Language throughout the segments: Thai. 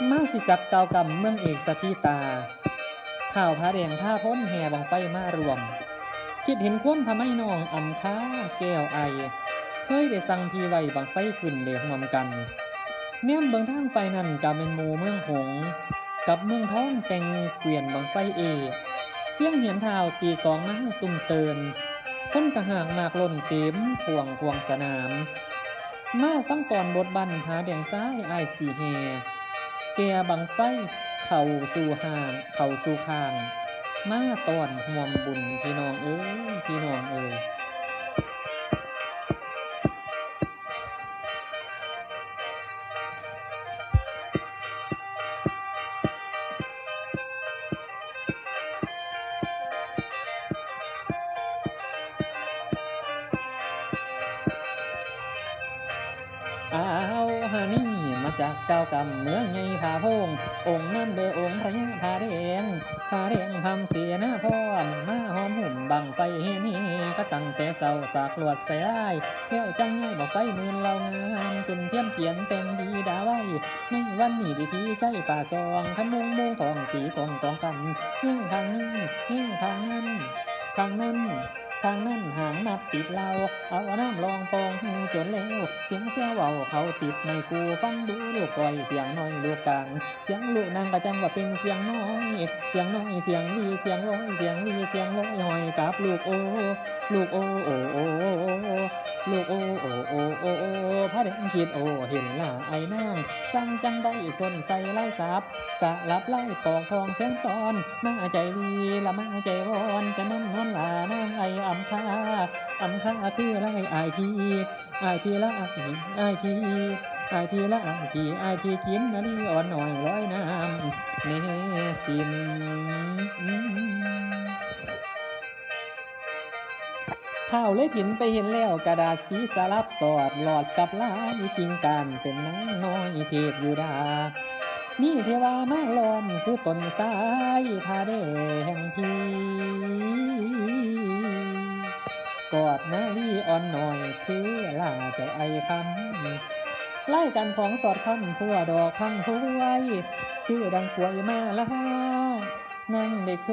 มาสิจักเก่ากำเมืองเอกสถิตาข่าวพระแดงผ้าพ้นแห่บังไฟมารวมคิดเห็นความพะไม่นองอำค้าแก้วไอเคยได้สั่งพี่ไว้บังไฟขึ้นเดห่วมกันแนมเบิ่งทางไฟนั่นกะเป็นหมู่เมืองหงกับเมืองท้องแต่งเกวียนบังไฟเอเสียงเหียนเท้าตีกองมาตุ่มเตือนคนกระห่างมากล้นเต็มควงสนามมาฟังก่อนบทบันผาแดงซ้ายไอายสีแฮแกบังไฟเข่าสู่ห่างเข่าสู่ข้างมาตอนห่วมบุญพี่น้องเอ้ยพี่น้องเอ้ยเอาฮานี่มาจากเก้ากำเมืองไงผาโพงองค์นั้นเด้อองค์พระยาผาแดงพำเสียหน้าพ่อมาหอมหุ่มบังไฟเฮนี่ก็ตั้งแต่เศร้าสากลวดใส่ไล่แล้วจังไงบอกไฟมืนเรางามขึ้นเทียมเขียนแต่งดีดาไว้ในวันนี้ดีทีใจฝ่าซองขมุงของตีกองกันเฮี้ยงทางนี้เฮี้ยงทางนั้นทางนั้นหางมัดติดเราเอาน้ำลองปองหูจนแล้วเสียงเสียวเบาเขาติดในกูฟังดูลูกก่อยเสียงน้อยลูกกลางเสียงลูกนางกระจังว่าเป็นเสียงน้อยเสียงวีเสียงร้อยเสียงวีเสียงร้อยหอยกับลูกโอลูกโอโอโอลูกโอโอโอโอโอพระเด็กคิดโอเห็นล่ะไอ้นางสั่งจังได้ส้นใส่ไล่สับสะลับไล่ปอกทองเสียงซ้อนมาใจวีละมาใจวอนแต่น้ำนวลลานางไออำคาคือไรไอพีละไอพีละไอพีกินนาลีอ่อนหน่อยร้อยน้ำเนสินเท้าเลยผินไปเห็นแล้วกระดาษสีสลับสอดหลอดกับลายจริงการเป็นนางน้อยเทพอยู่ดามีเทวามาล้อมคือต้นสายพาแดงพีกอดนาลีอ่อนหน่อยคือลาเจ้าไอคำไล่กันของสอดคำพัวดอกพังพวยคือดังป่วยมาลานั่งได้เค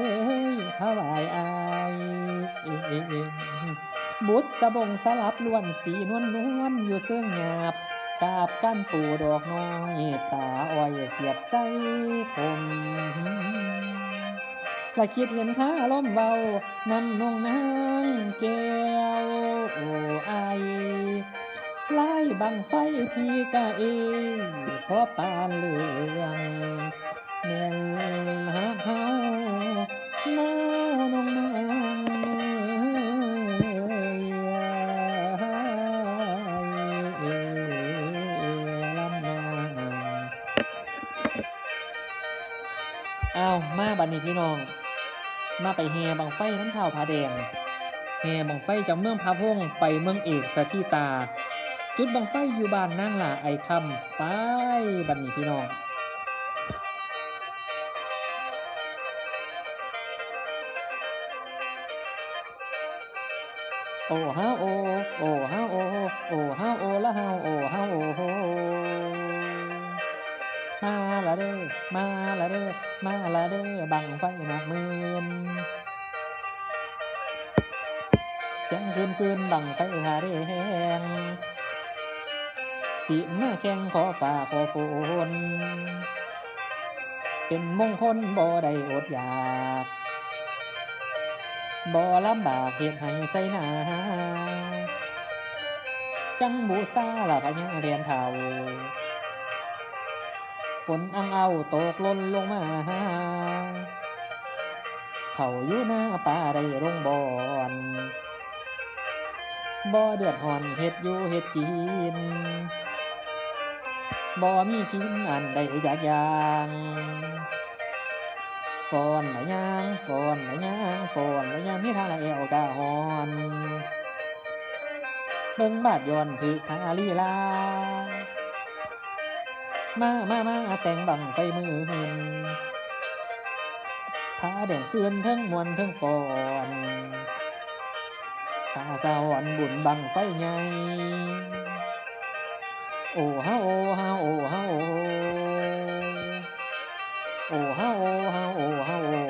ยถวายอายบุตรสบงสลับล้วนสีนวลอยู่เสื่องหยาบกาบก้านปูดอกน้อยตาอ้อยเสียบใส่ผมและคิดเห็นข้าล้มเบานำนงนางแก้วโอ้ไอไล่บังไฟพี่กะเอพอปานเหลืองเม่นหักเฮาน้านงนางอ้าวมาบัดนี้พี่น้องมาไปแห่บังไฟน้ำเท้าผาแดงแห่บังไฟจากเมืองพาพงไปเมืองเอกสถิตาจุดบังไฟอยู่บ้านนางหล่าไอคำไปบัดนี้พี่น้องโอ้ฮาโอโอ้ฮาโอโอ้ฮาโอละฮาโอฮาโอโฮมาละเด้อมาละเด้อมาละเด้อบังไฟหนักหมื่นเสียงคืนบังไฟหาแดงสิมาแข่งขอฝ่าขอฝนเป็นมงคลบ่ได้อดอยากบ่ลำบากเฮ็ดให้ใส่หนาจังบูซาละพญาแทนเฒ่าฝนอังเอาตกหล่นลงมาเขาอยู่หน้าป่าได้ลงบ่อนบ่เดือดหอนเฮ็ดอยู่เฮ็ดกินบ่มีชิ้นอันใดจากอย่างฟอนไหนย่างฟอนไหนย่างฟอนไหนย่างนี่ทางละเอวกะหอนเบิ่งบาดย้อนถือทาลีลามาแต่งบังไฟมือหืนผาแดงเสื่อนทั้งมวนทั้งฟอนตาสะอ่อนบุญบังไฟใหญ่โอ้ฮาโอ้ฮาโอ้ฮาโอ้ โอ้เฮาโอ้เฮาโอ้เฮาโอ้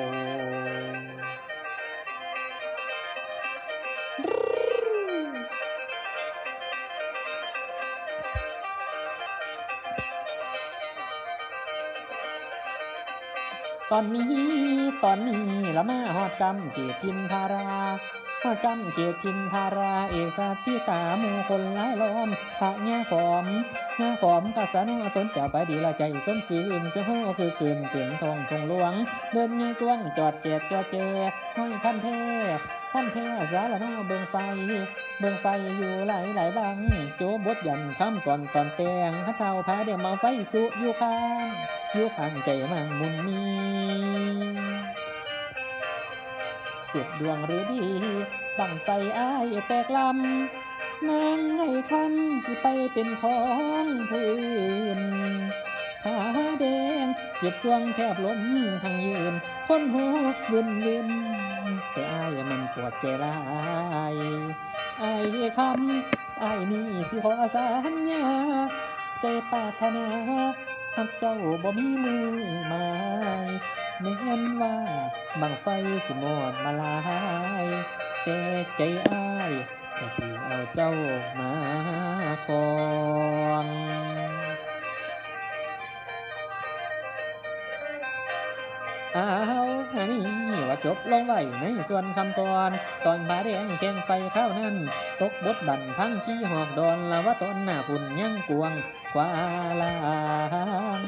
ตอนนี้ละมาฮอดกำเขตทินพาราฮอดกำเขตทินพาราเอกสัตที่ตาหมู่คนหลายล้อมพระญาขอมญาขอมกษณะตนเจ้าไปดีละใจสมศีลเสียโหคือคืนเตียงทองทงหลวงเดินไงกวงจอดเจ็ดจอดเจห้อยคันเทสารนอเบิ่งไฟอยู่หลายบังโจบดยันคำตอนแตงข้าเท่าพาเดี๋ยวมาไฟสุอยู่ข้างใจมังมุนมีเจ็ดดวงหรือดีบังไฟอ้ายแตกลำนางให้คำสิไปเป็นของผู้อื่นหาแดงเจ็บสวงแทบล้มทั้งยืนคนหูวินแต่อ้ายมันปวดใจร้ายอ้ายคำอ้ายนี่สิขอสัญญาใจปรารถนาหากเจ้าบ่มีมือหมายแม้นว่าบังไฟสิหมดมาลายแต่ใจอ้ายก็สิเอาเจ้ามาครองอ้าวอันนี้ว่าจบลงไว้ในส่วนคำตอนผาแดงแข่งไฟข้าวนั้นตกบทบั่นพังขี้หอกดอนละว่าตอนหน้าพุ่นยังกวงกว่าลาง